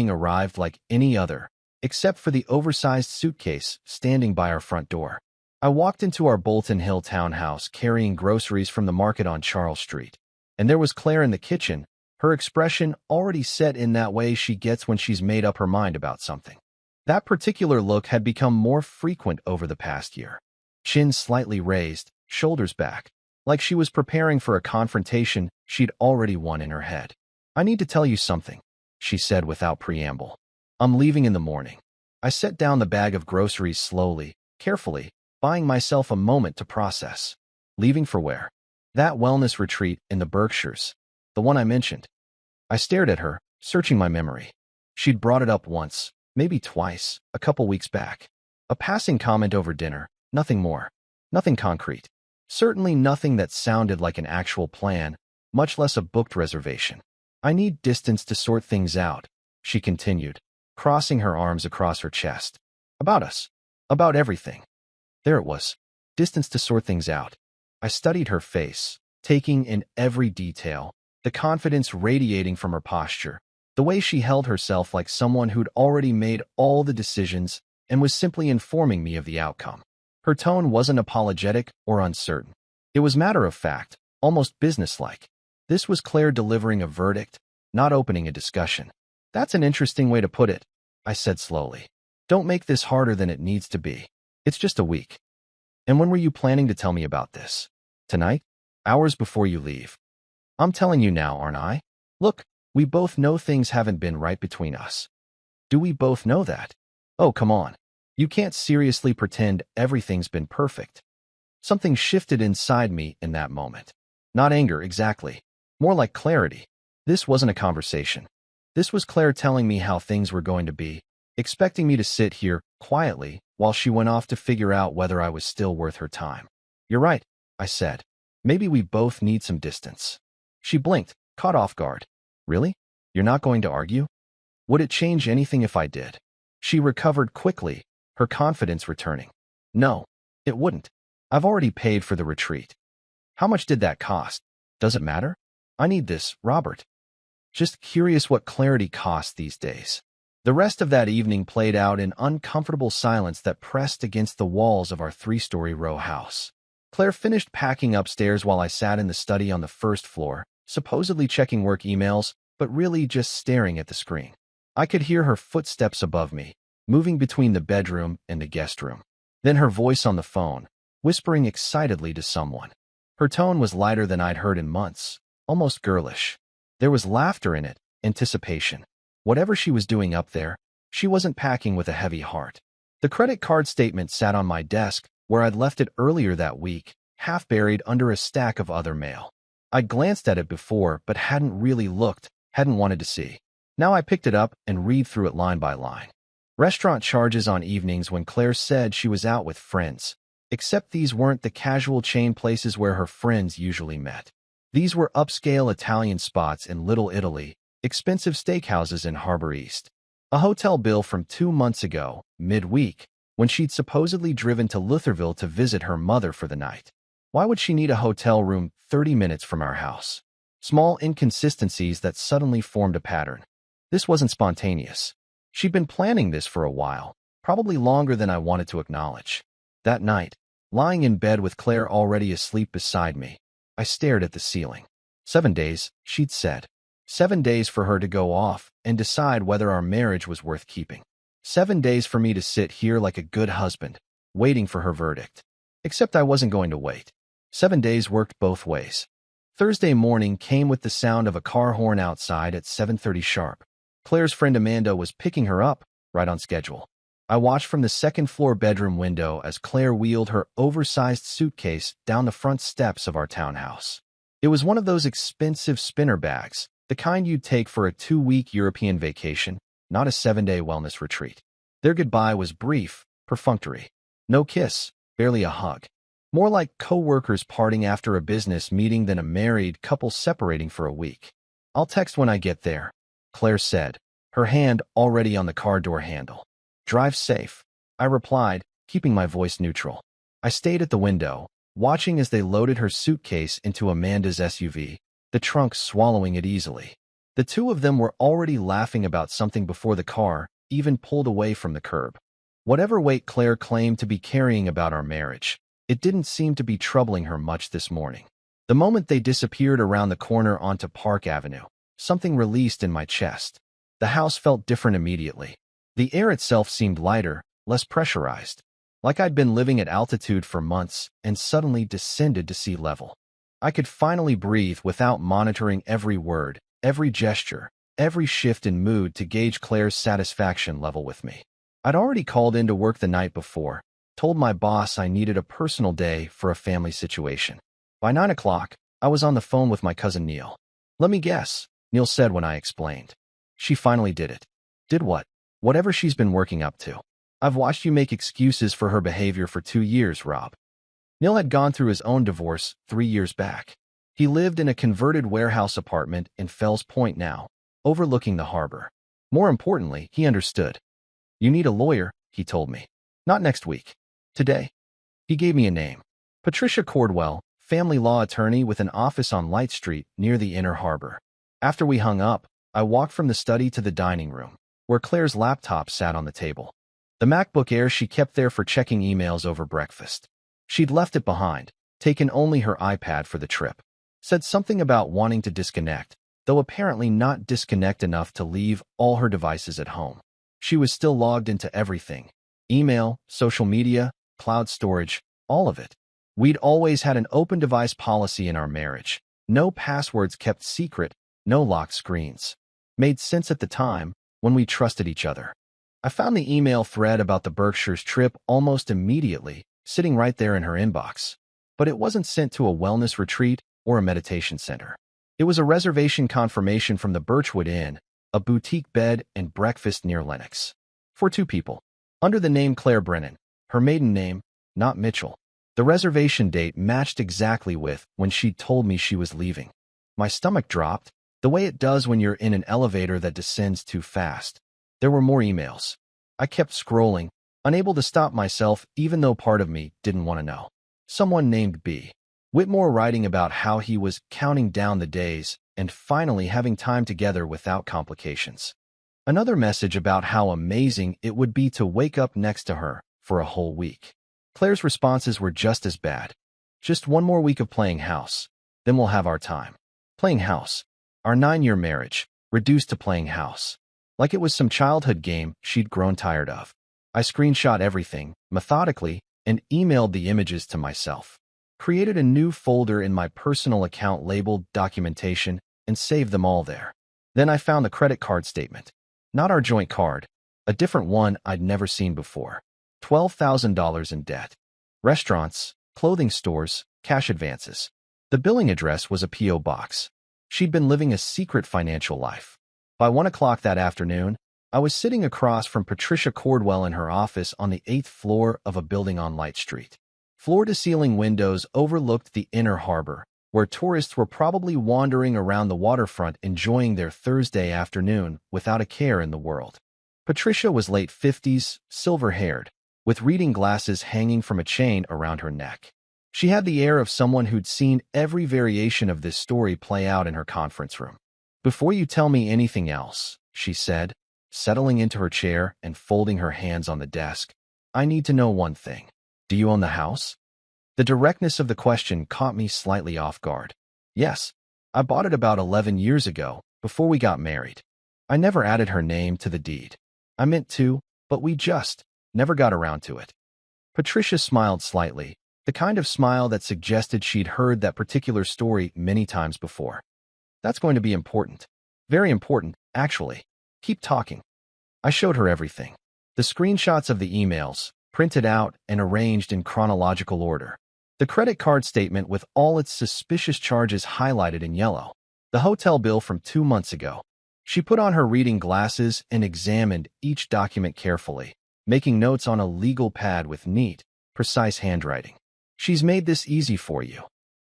evening arrived like any other, except for the oversized suitcase standing by our front door. I walked into our Bolton Hill townhouse carrying groceries from the market on Charles Street. And there was Claire in the kitchen, her expression already set in that way she gets when she's made up her mind about something. That particular look had become more frequent over the past year. Chin slightly raised, shoulders back, like she was preparing for a confrontation she'd already won in her head. "I need to tell you something," she said without preamble. "I'm leaving in the morning." I set down the bag of groceries slowly, carefully, buying myself a moment to process. Leaving for where? That wellness retreat in the Berkshires, the one I mentioned. I stared at her, searching my memory. She'd brought it up once, maybe twice, a couple weeks back. A passing comment over dinner, nothing more. Nothing concrete. Certainly nothing that sounded like an actual plan, much less a booked reservation. "I need distance to sort things out," she continued, crossing her arms across her chest. "About us. About everything." There it was. Distance to sort things out. I studied her face, taking in every detail, the confidence radiating from her posture, the way she held herself like someone who'd already made all the decisions and was simply informing me of the outcome. Her tone wasn't apologetic or uncertain. It was matter of fact, almost businesslike. This was Claire delivering a verdict, not opening a discussion. "That's an interesting way to put it," I said slowly. "Don't make this harder than it needs to be. It's just a week." "And when were you planning to tell me about this? Tonight? Hours before you leave?" "I'm telling you now, aren't I? Look, we both know things haven't been right between us." "Do we both know that?" "Oh, come on. You can't seriously pretend everything's been perfect." Something shifted inside me in that moment. Not anger, exactly. More like clarity. This wasn't a conversation. This was Claire telling me how things were going to be, expecting me to sit here quietly while she went off to figure out whether I was still worth her time. "You're right," I said. "Maybe we both need some distance." She blinked, caught off guard. "Really? You're not going to argue? Would it change anything if I did?" She recovered quickly, her confidence returning. "No, it wouldn't. I've already paid for the retreat." "How much did that cost? Does it matter? I need this, Robert." Just curious what clarity costs these days. The rest of that evening played out in uncomfortable silence that pressed against the walls of our 3-story row house. Claire finished packing upstairs while I sat in the study on the first floor, supposedly checking work emails, but really just staring at the screen. I could hear her footsteps above me, moving between the bedroom and the guest room. Then her voice on the phone, whispering excitedly to someone. Her tone was lighter than I'd heard in months, almost girlish. There was laughter in it, anticipation. Whatever she was doing up there, she wasn't packing with a heavy heart. The credit card statement sat on my desk, where I'd left it earlier that week, half buried under a stack of other mail. I'd glanced at it before, but hadn't really looked, hadn't wanted to see. Now I picked it up and read through it line by line. Restaurant charges on evenings when Claire said she was out with friends, except these weren't the casual chain places where her friends usually met. These were upscale Italian spots in Little Italy, expensive steakhouses in Harbor East. A hotel bill from 2 months ago, midweek, when she'd supposedly driven to Lutherville to visit her mother for the night. Why would she need a hotel room 30 minutes from our house? Small inconsistencies that suddenly formed a pattern. This wasn't spontaneous. She'd been planning this for a while, probably longer than I wanted to acknowledge. That night, lying in bed with Claire already asleep beside me, I stared at the ceiling. 7 days, she'd said. 7 days for her to go off and decide whether our marriage was worth keeping. 7 days for me to sit here like a good husband, waiting for her verdict. Except I wasn't going to wait. 7 days worked both ways. Thursday morning came with the sound of a car horn outside at 7:30 sharp. Claire's friend Amanda was picking her up, right on schedule. I watched from the second-floor bedroom window as Claire wheeled her oversized suitcase down the front steps of our townhouse. It was one of those expensive spinner bags, the kind you'd take for a 2-week European vacation, not a 7-day wellness retreat. Their goodbye was brief, perfunctory. No kiss, barely a hug. More like co-workers parting after a business meeting than a married couple separating for a week. "I'll text when I get there," Claire said, her hand already on the car door handle. "Drive safe," I replied, keeping my voice neutral. I stayed at the window, watching as they loaded her suitcase into Amanda's SUV, the trunk swallowing it easily. The two of them were already laughing about something before the car even pulled away from the curb. Whatever weight Claire claimed to be carrying about our marriage, it didn't seem to be troubling her much this morning. The moment they disappeared around the corner onto Park Avenue, something released in my chest. The house felt different immediately. The air itself seemed lighter, less pressurized, like I'd been living at altitude for months and suddenly descended to sea level. I could finally breathe without monitoring every word, every gesture, every shift in mood to gauge Claire's satisfaction level with me. I'd already called into work the night before, told my boss I needed a personal day for a family situation. By 9 o'clock, I was on the phone with my cousin Neil. "Let me guess," Neil said when I explained. "She finally did it." "Did what?" "Whatever she's been working up to. I've watched you make excuses for her behavior for 2 years, Rob." Neil had gone through his own divorce 3 years back. He lived in a converted warehouse apartment in Fells Point now, overlooking the harbor. More importantly, he understood. "You need a lawyer," he told me. "Not next week. Today." He gave me a name. Patricia Cordwell, family law attorney with an office on Light Street near the Inner Harbor. After we hung up, I walked from the study to the dining room, where Claire's laptop sat on the table. The MacBook Air she kept there for checking emails over breakfast. She'd left it behind, taken only her iPad for the trip. Said something about wanting to disconnect, though apparently not disconnect enough to leave all her devices at home. She was still logged into everything. Email, social media, cloud storage, all of it. We'd always had an open device policy in our marriage. No passwords kept secret, no locked screens. Made sense at the time, when we trusted each other. I found the email thread about the Berkshires trip almost immediately, sitting right there in her inbox. But it wasn't sent to a wellness retreat or a meditation center. It was a reservation confirmation from the Birchwood Inn, a boutique bed and breakfast near Lenox. For 2 people. Under the name Claire Brennan, her maiden name, not Mitchell. The reservation date matched exactly with when she'd told me she was leaving. My stomach dropped, the way it does when you're in an elevator that descends too fast. There were more emails. I kept scrolling, unable to stop myself even though part of me didn't want to know. Someone named B. Whitmore writing about how he was counting down the days and finally having time together without complications. Another message about how amazing it would be to wake up next to her for a whole week. Claire's responses were just as bad. "Just one more week of playing house. Then we'll have our time." Playing house. Our 9-year marriage, reduced to playing house. Like it was some childhood game she'd grown tired of. I screenshot everything, methodically, and emailed the images to myself. Created a new folder in my personal account labeled Documentation and saved them all there. Then I found the credit card statement. Not our joint card, a different one I'd never seen before. $12,000 in debt. Restaurants, clothing stores, cash advances. The billing address was a P.O. box. She'd been living a secret financial life. By 1 o'clock that afternoon, I was sitting across from Patricia Cordwell in her office on the 8th floor of a building on Light Street. Floor-to-ceiling windows overlooked the Inner Harbor, where tourists were probably wandering around the waterfront enjoying their Thursday afternoon without a care in the world. Patricia was late 50s, silver-haired, with reading glasses hanging from a chain around her neck. She had the air of someone who'd seen every variation of this story play out in her conference room. "Before you tell me anything else," she said, settling into her chair and folding her hands on the desk, "I need to know one thing. Do you own the house?" The directness of the question caught me slightly off guard. "Yes. I bought it about 11 years ago, before we got married. I never added her name to the deed. I meant to, but we just never got around to it." Patricia smiled slightly, the kind of smile that suggested she'd heard that particular story many times before. "That's going to be important. Very important, actually. Keep talking." I showed her everything. The screenshots of the emails, printed out and arranged in chronological order. The credit card statement with all its suspicious charges highlighted in yellow. The hotel bill from 2 months ago. She put on her reading glasses and examined each document carefully, making notes on a legal pad with neat, precise handwriting. "She's made this easy for you,"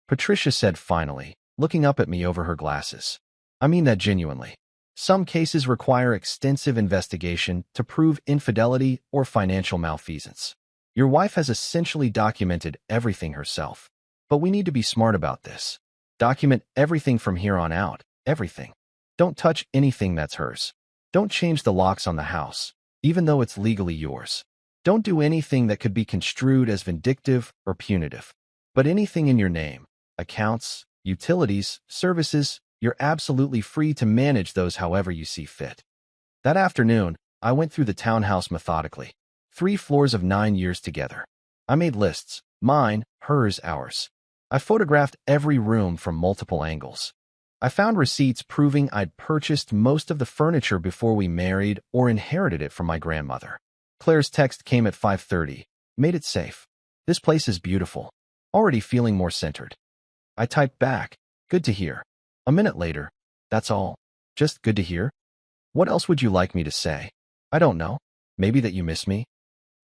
Patricia said finally, looking up at me over her glasses. "I mean that genuinely. Some cases require extensive investigation to prove infidelity or financial malfeasance. Your wife has essentially documented everything herself. But we need to be smart about this. Document everything from here on out, everything. Don't touch anything that's hers. Don't change the locks on the house, even though it's legally yours. Don't do anything that could be construed as vindictive or punitive. But anything in your name, accounts, utilities, services, you're absolutely free to manage those however you see fit. That afternoon, I went through the townhouse methodically. 3 floors of 9 years together. I made lists. Mine, hers, ours. I photographed every room from multiple angles. I found receipts proving I'd purchased most of the furniture before we married or inherited it from my grandmother. Claire's text came at 5:30. Made it safe. This place is beautiful. Already feeling more centered. I typed back. Good to hear. A minute later. That's all. Just good to hear? What else would you like me to say? I don't know. Maybe that you miss me?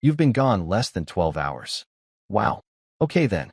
You've been gone less than 12 hours. Wow. Okay then.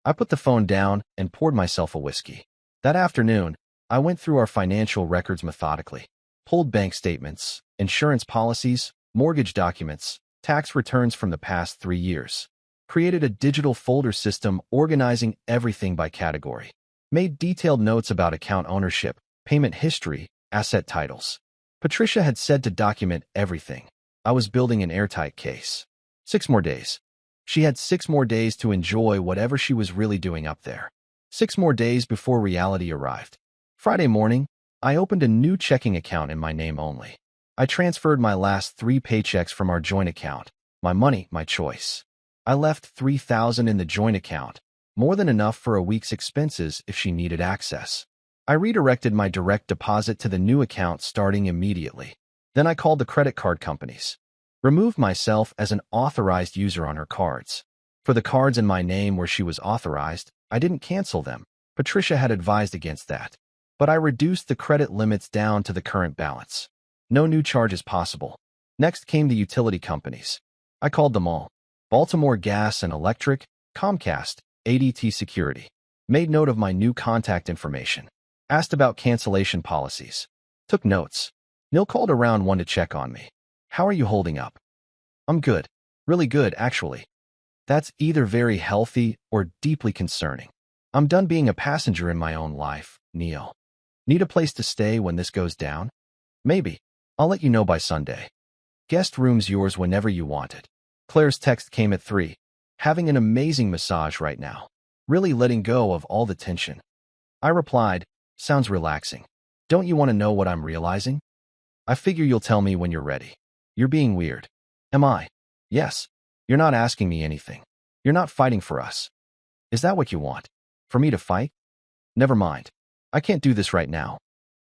I put the phone down and poured myself a whiskey. That afternoon, I went through our financial records methodically. Pulled bank statements, insurance policies, mortgage documents, tax returns from the past 3 years. Created a digital folder system organizing everything by category. Made detailed notes about account ownership, payment history, asset titles. Patricia had said to document everything. I was building an airtight case. 6 more days. She had 6 more days to enjoy whatever she was really doing up there. 6 more days before reality arrived. Friday morning, I opened a new checking account in my name only. I transferred my last 3 paychecks from our joint account. My money, my choice. I left $3,000 in the joint account, more than enough for a week's expenses if she needed access. I redirected my direct deposit to the new account starting immediately. Then I called the credit card companies. Removed myself as an authorized user on her cards. For the cards in my name where she was authorized, I didn't cancel them. Patricia had advised against that. But I reduced the credit limits down to the current balance. No new charges possible. Next came the utility companies. I called them all. Baltimore Gas and Electric, Comcast, ADT Security. Made note of my new contact information. Asked about cancellation policies. Took notes. Neil called around 1 to check on me. How are you holding up? I'm good. Really good, actually. That's either very healthy or deeply concerning. I'm done being a passenger in my own life, Neil. Need a place to stay when this goes down? Maybe. I'll let you know by Sunday. Guest room's yours whenever you want it. Claire's text came at 3. Having an amazing massage right now. Really letting go of all the tension. I replied, sounds relaxing. Don't you want to know what I'm realizing? I figure you'll tell me when you're ready. You're being weird. Am I? Yes. You're not asking me anything. You're not fighting for us. Is that what you want? For me to fight? Never mind. I can't do this right now.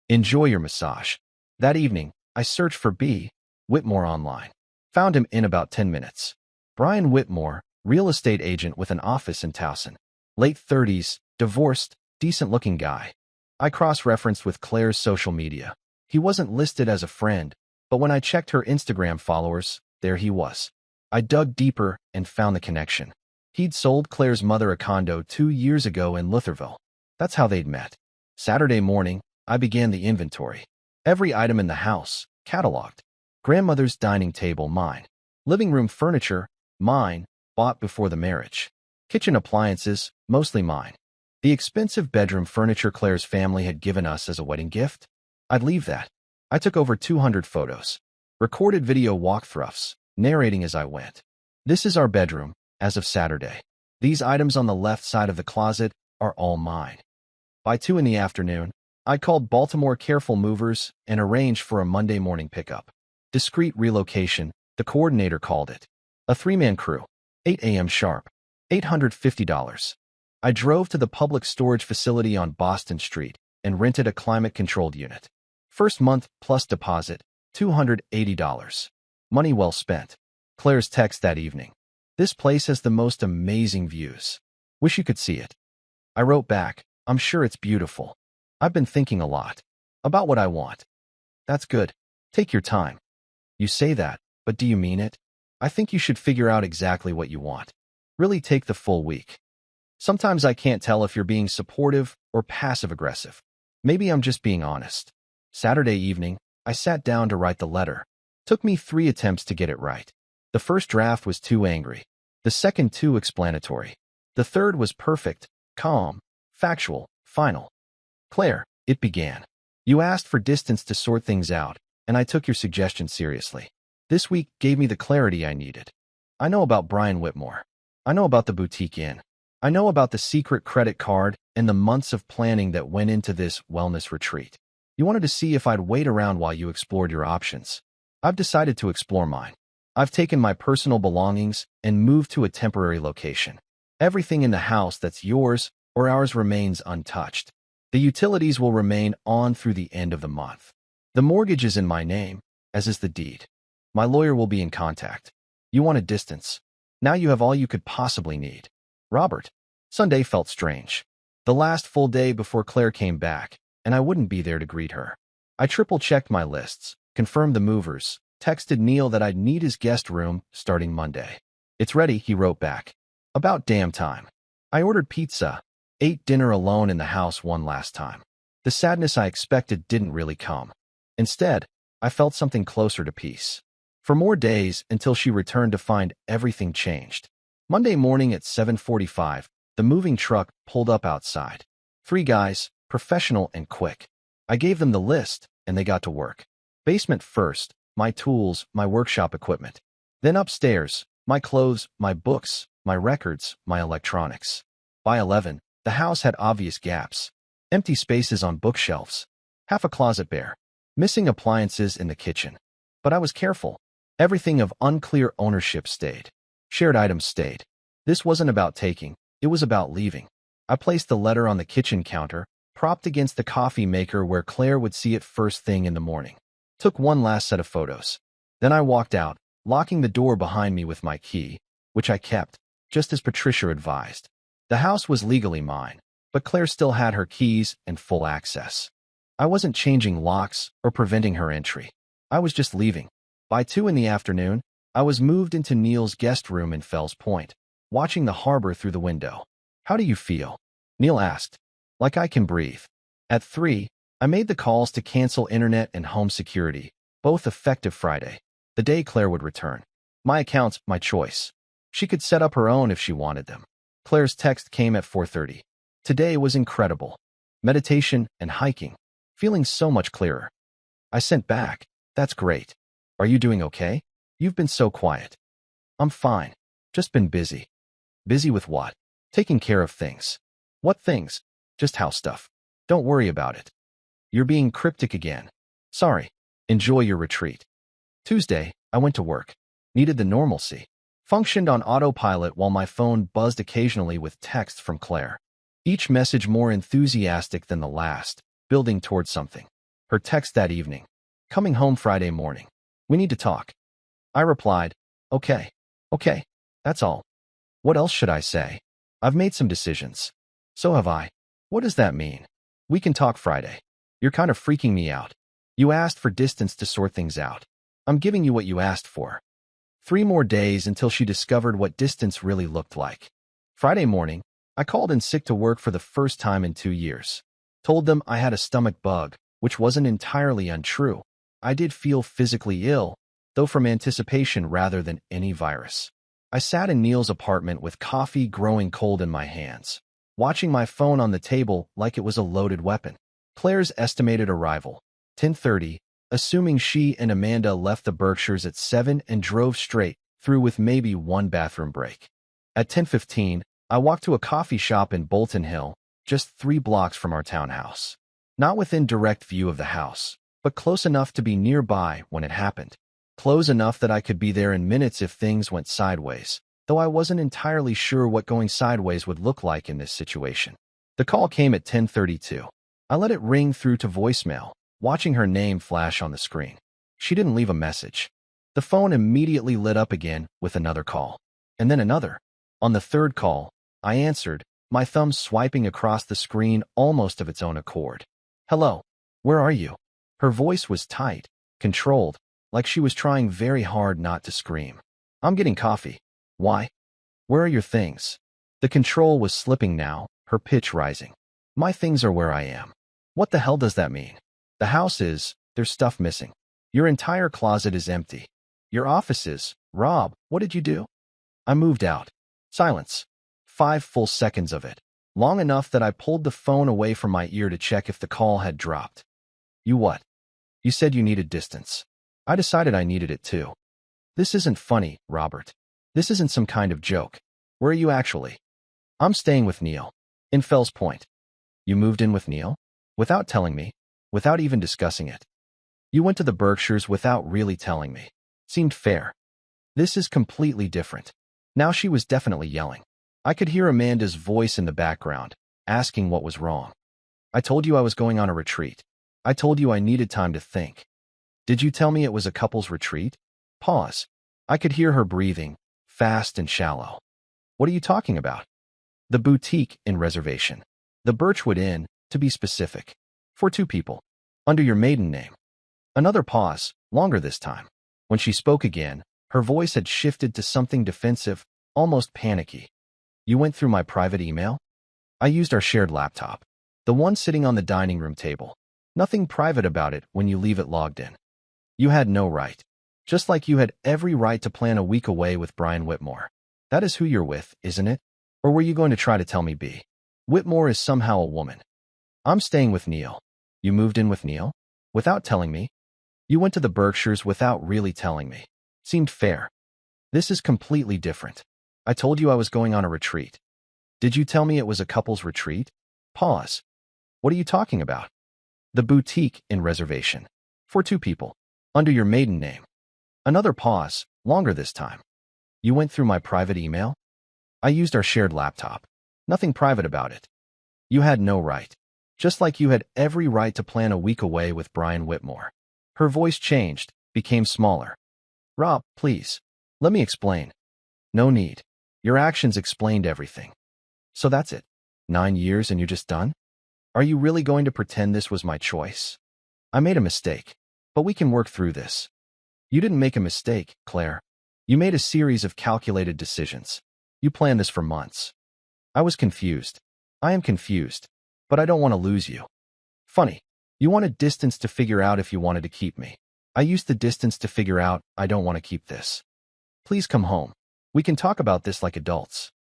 Enjoy your massage. That evening, I searched for B. Whitmore online. Found him in about 10 minutes. Brian Whitmore, real estate agent with an office in Towson. Late 30s, divorced, decent-looking guy. I cross-referenced with Claire's social media. He wasn't listed as a friend, but when I checked her Instagram followers, there he was. I dug deeper and found the connection. He'd sold Claire's mother a condo 2 years ago in Lutherville. That's how they'd met. Saturday morning, I began the inventory. Every item in the house, cataloged. Grandmother's dining table, mine. Living room furniture, mine, bought before the marriage. Kitchen appliances, mostly mine. The expensive bedroom furniture Claire's family had given us as a wedding gift? I'd leave that. I took over 200 photos. Recorded video walkthroughs, narrating as I went. This is our bedroom, as of Saturday. These items on the left side of the closet are all mine. By 2 in the afternoon, I called Baltimore Careful Movers and arranged for a Monday morning pickup. Discreet relocation, the coordinator called it. A 3-man crew. 8 a.m. sharp. $850. I drove to the public storage facility on Boston Street and rented a climate-controlled unit. First month plus deposit, $280. Money well spent. Claire's text that evening. This place has the most amazing views. Wish you could see it. I wrote back, I'm sure it's beautiful. I've been thinking a lot about what I want. That's good. Take your time. You say that, but do you mean it? I think you should figure out exactly what you want. Really take the full week. Sometimes I can't tell if you're being supportive or passive-aggressive. Maybe I'm just being honest. Saturday evening, I sat down to write the letter. Took me 3 attempts to get it right. The first draft was too angry. The second too explanatory. The third was perfect, calm, factual, final. Claire, it began. You asked for distance to sort things out, and I took your suggestion seriously. This week gave me the clarity I needed. I know about Brian Whitmore. I know about the boutique inn. I know about the secret credit card and the months of planning that went into this wellness retreat. You wanted to see if I'd wait around while you explored your options. I've decided to explore mine. I've taken my personal belongings and moved to a temporary location. Everything in the house that's yours or ours remains untouched. The utilities will remain on through the end of the month. The mortgage is in my name, as is the deed. My lawyer will be in contact. You wanted distance. Now you have all you could possibly need. Robert. Sunday felt strange. The last full day before Claire came back, and I wouldn't be there to greet her. I triple-checked my lists, confirmed the movers, texted Neil that I'd need his guest room starting Monday. It's ready, he wrote back. About damn time. I ordered pizza, ate dinner alone in the house one last time. The sadness I expected didn't really come. Instead, I felt something closer to peace. For more days until she returned to find everything changed. Monday morning at 7:45, the moving truck pulled up outside. 3 guys, professional and quick. I gave them the list, and they got to work. Basement first, my tools, my workshop equipment. Then upstairs, my clothes, my books, my records, my electronics. By 11, the house had obvious gaps. Empty spaces on bookshelves. Half a closet bare. Missing appliances in the kitchen. But I was careful. Everything of unclear ownership stayed. Shared items stayed. This wasn't about taking, it was about leaving. I placed the letter on the kitchen counter, propped against the coffee maker where Claire would see it first thing in the morning. Took one last set of photos. Then I walked out, locking the door behind me with my key, which I kept, just as Patricia advised. The house was legally mine, but Claire still had her keys and full access. I wasn't changing locks or preventing her entry. I was just leaving. By 2 in the afternoon, I was moved into Neil's guest room in Fells Point, watching the harbor through the window. How do you feel? Neil asked. Like I can breathe. At 3, I made the calls to cancel internet and home security, both effective Friday, the day Claire would return. My accounts, my choice. She could set up her own if she wanted them. Claire's text came at 4:30. Today was incredible. Meditation and hiking. Feeling so much clearer. I sent back. That's great. Are you doing okay? You've been so quiet. I'm fine. Just been busy. Busy with what? Taking care of things. What things? Just house stuff. Don't worry about it. You're being cryptic again. Sorry. Enjoy your retreat. Tuesday, I went to work. Needed the normalcy. Functioned on autopilot while my phone buzzed occasionally with text from Claire. Each message more enthusiastic than the last, building towards something. Her text that evening. Coming home Friday morning. We need to talk. I replied, okay, that's all. What else should I say? I've made some decisions. So have I. What does that mean? We can talk Friday. You're kind of freaking me out. You asked for distance to sort things out. I'm giving you what you asked for. 3 more days until she discovered what distance really looked like. Friday morning, I called in sick to work for the first time in 2 years. Told them I had a stomach bug, which wasn't entirely untrue. I did feel physically ill, though from anticipation rather than any virus. I sat in Neil's apartment with coffee growing cold in my hands, watching my phone on the table like it was a loaded weapon. Claire's estimated arrival, 10:30, assuming she and Amanda left the Berkshires at 7 and drove straight through with maybe one bathroom break. At 10:15, I walked to a coffee shop in Bolton Hill, just 3 blocks from our townhouse. Not within direct view of the house, but close enough to be nearby when it happened. Close enough that I could be there in minutes if things went sideways, though I wasn't entirely sure what going sideways would look like in this situation. The call came at 10:32. I let it ring through to voicemail, watching her name flash on the screen. She didn't leave a message. The phone immediately lit up again with another call. And then another. On the 3rd call, I answered, my thumb swiping across the screen almost of its own accord. Hello. Where are you? Her voice was tight, controlled, like she was trying very hard not to scream. I'm getting coffee. Why? Where are your things? The control was slipping now, her pitch rising. My things are where I am. What the hell does that mean? The house is, there's stuff missing. Your entire closet is empty. Your office is, Rob, what did you do? I moved out. Silence. 5 full seconds of it. Long enough that I pulled the phone away from my ear to check if the call had dropped. You what? You said you needed distance. I decided I needed it too. This isn't funny, Robert. This isn't some kind of joke. Where are you actually? I'm staying with Neil. In Fells Point. You moved in with Neil? Without telling me? Without even discussing it? You went to the Berkshires without really telling me. Seemed fair. This is completely different. Now she was definitely yelling. I could hear Amanda's voice in the background, asking what was wrong. I told you I was going on a retreat. I told you I needed time to think. Did you tell me it was a couple's retreat? Pause. I could hear her breathing, fast and shallow. What are you talking about? The boutique in Reservation. The Birchwood Inn, to be specific. For 2 people. Under your maiden name. Another pause, longer this time. When she spoke again, her voice had shifted to something defensive, almost panicky. You went through my private email? I used our shared laptop. The one sitting on the dining room table. Nothing private about it when you leave it logged in. You had no right. Just like you had every right to plan a week away with Brian Whitmore. That is who you're with, isn't it? Or were you going to try to tell me B? Whitmore is somehow a woman. I'm staying with Neil. You moved in with Neil? Without telling me? You went to the Berkshires without really telling me. Seemed fair. This is completely different. I told you I was going on a retreat. Did you tell me it was a couple's retreat? Pause. What are you talking about? The boutique in Reservation. For 2 people. Under your maiden name. Another pause, longer this time. You went through my private email? I used our shared laptop. Nothing private about it. You had no right. Just like you had every right to plan a week away with Brian Whitmore. Her voice changed, became smaller. Rob, please. Let me explain. No need. Your actions explained everything. So that's it. 9 years and you're just done? Are you really going to pretend this was my choice? I made a mistake, but we can work through this. You didn't make a mistake, Claire. You made a series of calculated decisions. You planned this for months. I was confused. I am confused, but I don't want to lose you. Funny. You wanted distance to figure out if you wanted to keep me. I used the distance to figure out I don't want to keep this. Please come home. We can talk about this like adults.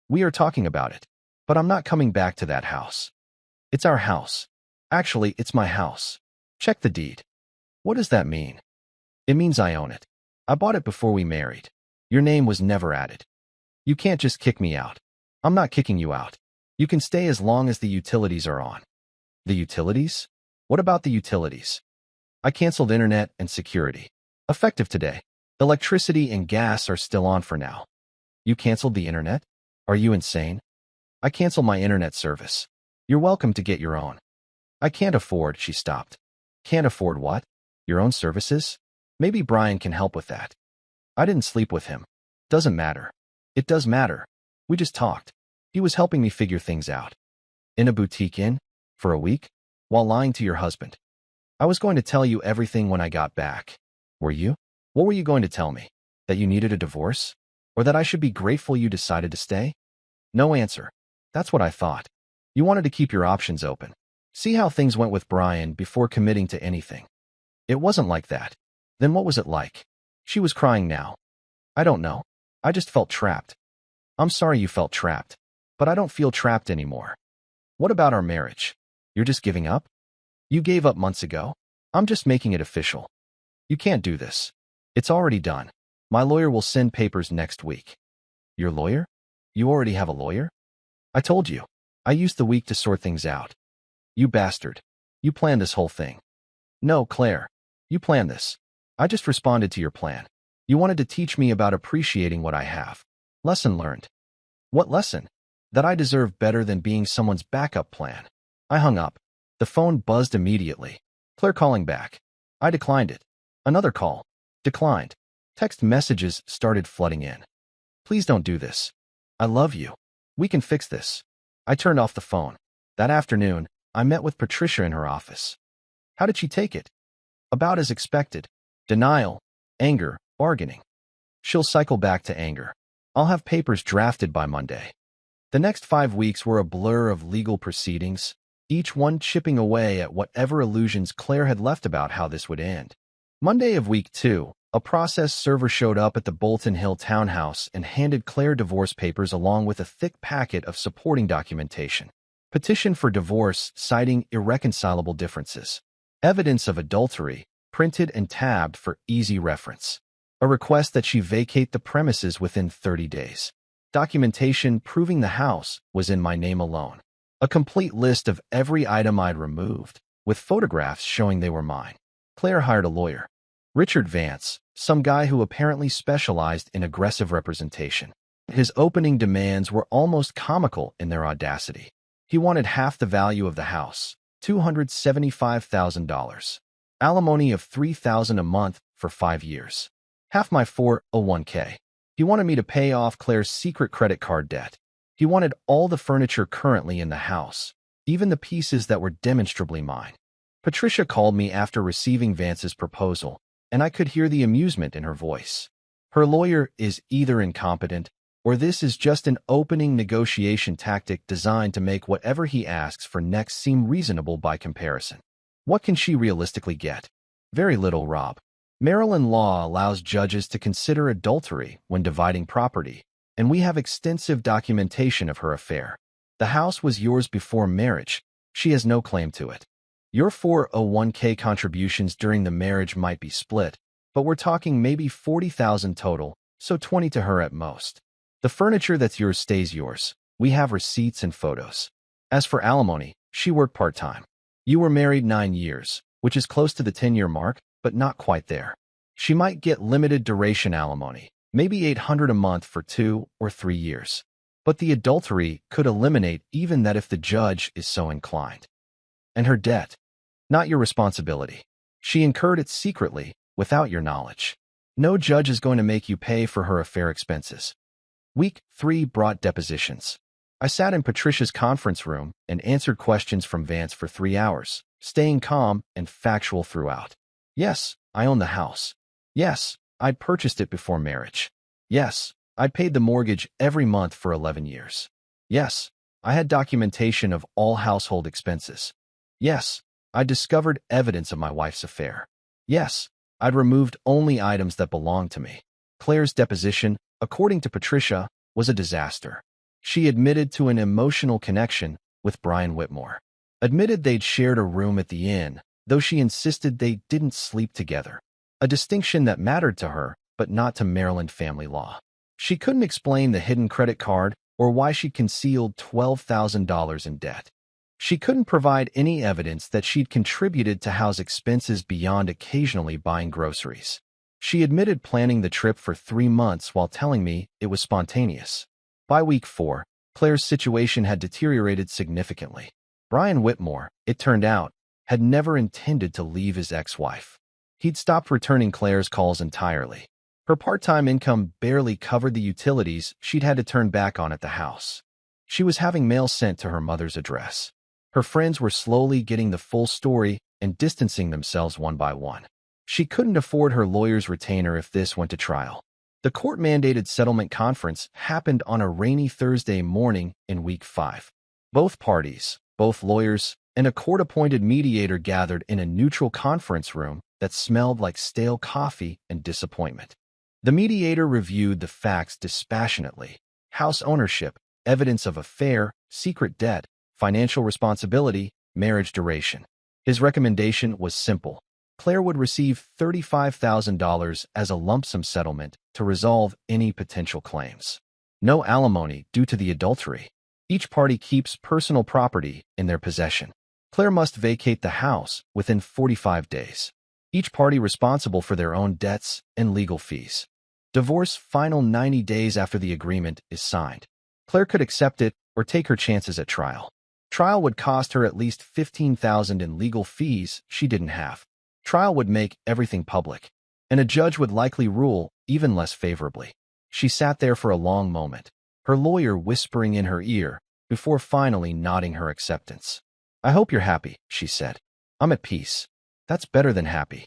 We are talking about it, but I'm not coming back to that house. It's our house. Actually, it's my house. Check the deed. What does that mean? It means I own it. I bought it before we married. Your name was never added. You can't just kick me out. I'm not kicking you out. You can stay as long as the utilities are on. The utilities? What about the utilities? I canceled internet and security. Effective today. Electricity and gas are still on for now. You canceled the internet? Are you insane? I canceled my internet service. You're welcome to get your own. I can't afford, she stopped. Can't afford what? Your own services? Maybe Brian can help with that. I didn't sleep with him. Doesn't matter. It does matter. We just talked. He was helping me figure things out. In a boutique inn? For a week? While lying to your husband. I was going to tell you everything when I got back. Were you? What were you going to tell me? That you needed a divorce? Or that I should be grateful you decided to stay? No answer. That's what I thought. You wanted to keep your options open. See how things went with Brian before committing to anything. It wasn't like that. Then what was it like? She was crying now. I don't know. I just felt trapped. I'm sorry you felt trapped, but I don't feel trapped anymore. What about our marriage? You're just giving up? You gave up months ago. I'm just making it official. You can't do this. It's already done. My lawyer will send papers next week. Your lawyer? You already have a lawyer? I told you. I used the week to sort things out. You bastard. You planned this whole thing. No, Claire. You planned this. I just responded to your plan. You wanted to teach me about appreciating what I have. Lesson learned. What lesson? That I deserve better than being someone's backup plan. I hung up. The phone buzzed immediately. Claire calling back. I declined it. Another call. Declined. Text messages started flooding in. Please don't do this. I love you. We can fix this. I turned off the phone. That afternoon, I met with Patricia in her office. How did she take it? About as expected. Denial, anger, bargaining. She'll cycle back to anger. I'll have papers drafted by Monday. The next 5 weeks were a blur of legal proceedings, each one chipping away at whatever illusions Claire had left about how this would end. Monday of week 2, a process server showed up at the Bolton Hill townhouse and handed Claire divorce papers along with a thick packet of supporting documentation. Petition for divorce citing irreconcilable differences. Evidence of adultery, printed and tabbed for easy reference. A request that she vacate the premises within 30 days. Documentation proving the house was in my name alone. A complete list of every item I'd removed, with photographs showing they were mine. Claire hired a lawyer. Richard Vance, some guy who apparently specialized in aggressive representation. His opening demands were almost comical in their audacity. He wanted half the value of the house, $275,000. Alimony of $3,000 a month for 5 years. Half my 401k. He wanted me to pay off Claire's secret credit card debt. He wanted all the furniture currently in the house, even the pieces that were demonstrably mine. Patricia called me after receiving Vance's proposal, and I could hear the amusement in her voice. Her lawyer is either incompetent, or this is just an opening negotiation tactic designed to make whatever he asks for next seem reasonable by comparison. What can she realistically get? Very little, Rob. Maryland law allows judges to consider adultery when dividing property, and we have extensive documentation of her affair. The house was yours before marriage. She has no claim to it. Your 401k contributions during the marriage might be split, but we're talking maybe $40,000 total, so $20,000 to her at most. The furniture that's yours stays yours. We have receipts and photos. As for alimony, she worked part-time. You were married 9 years, which is close to the 10-year mark, but not quite there. She might get limited duration alimony, maybe $800 a month for 2 or 3 years. But the adultery could eliminate even that if the judge is so inclined. And her debt? Not your responsibility. She incurred it secretly, without your knowledge. No judge is going to make you pay for her affair expenses. Week 3 brought depositions. I sat in Patricia's conference room and answered questions from Vance for 3 hours, staying calm and factual throughout. Yes, I own the house. Yes, I'd purchased it before marriage. Yes, I'd paid the mortgage every month for 11 years. Yes, I had documentation of all household expenses. Yes, I discovered evidence of my wife's affair. Yes, I'd removed only items that belonged to me. Claire's deposition, according to Patricia, was a disaster. She admitted to an emotional connection with Brian Whitmore. Admitted they'd shared a room at the inn, though she insisted they didn't sleep together. A distinction that mattered to her, but not to Maryland family law. She couldn't explain the hidden credit card or why she concealed $12,000 in debt. She couldn't provide any evidence that she'd contributed to house expenses beyond occasionally buying groceries. She admitted planning the trip for 3 months while telling me it was spontaneous. By week 4, Claire's situation had deteriorated significantly. Brian Whitmore, it turned out, had never intended to leave his ex-wife. He'd stopped returning Claire's calls entirely. Her part-time income barely covered the utilities she'd had to turn back on at the house. She was having mail sent to her mother's address. Her friends were slowly getting the full story and distancing themselves one by one. She couldn't afford her lawyer's retainer if this went to trial. The court-mandated settlement conference happened on a rainy Thursday morning in week 5. Both parties, both lawyers, and a court-appointed mediator gathered in a neutral conference room that smelled like stale coffee and disappointment. The mediator reviewed the facts dispassionately: house ownership, evidence of affair, secret debt, financial responsibility, marriage duration. His recommendation was simple. Claire would receive $35,000 as a lump sum settlement to resolve any potential claims. No alimony due to the adultery. Each party keeps personal property in their possession. Claire must vacate the house within 45 days. Each party responsible for their own debts and legal fees. Divorce final 90 days after the agreement is signed. Claire could accept it or take her chances at trial. Trial would cost her at least $15,000 in legal fees she didn't have. Trial would make everything public, and a judge would likely rule even less favorably. She sat there for a long moment, her lawyer whispering in her ear, before finally nodding her acceptance. "I hope you're happy," she said. "I'm at peace. That's better than happy."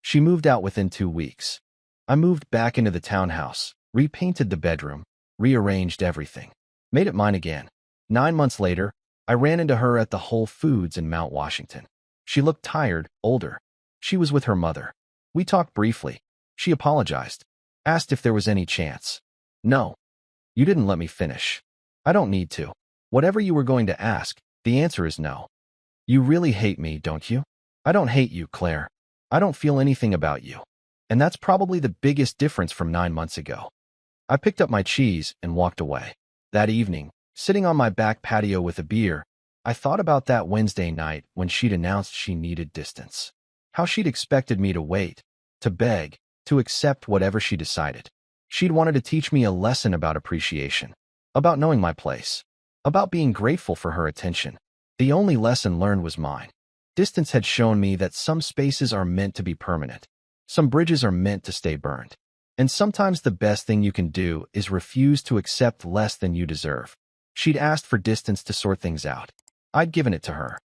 She moved out within 2 weeks. I moved back into the townhouse, repainted the bedroom, rearranged everything, made it mine again. 9 months later, I ran into her at the Whole Foods in Mount Washington. She looked tired, older. She was with her mother. We talked briefly. She apologized, asked if there was any chance. "No. You didn't let me finish. I don't need to. Whatever you were going to ask, the answer is no. You really hate me, don't you?" I don't hate you, Claire. I don't feel anything about you. And that's probably the biggest difference from 9 months ago. I picked up my cheese and walked away. That evening, sitting on my back patio with a beer, I thought about that Wednesday night when she'd announced she needed distance. How she'd expected me to wait, to beg, to accept whatever she decided. She'd wanted to teach me a lesson about appreciation, about knowing my place, about being grateful for her attention. The only lesson learned was mine. Distance had shown me that some spaces are meant to be permanent. Some bridges are meant to stay burned. And sometimes the best thing you can do is refuse to accept less than you deserve. She'd asked for distance to sort things out. I'd given it to her.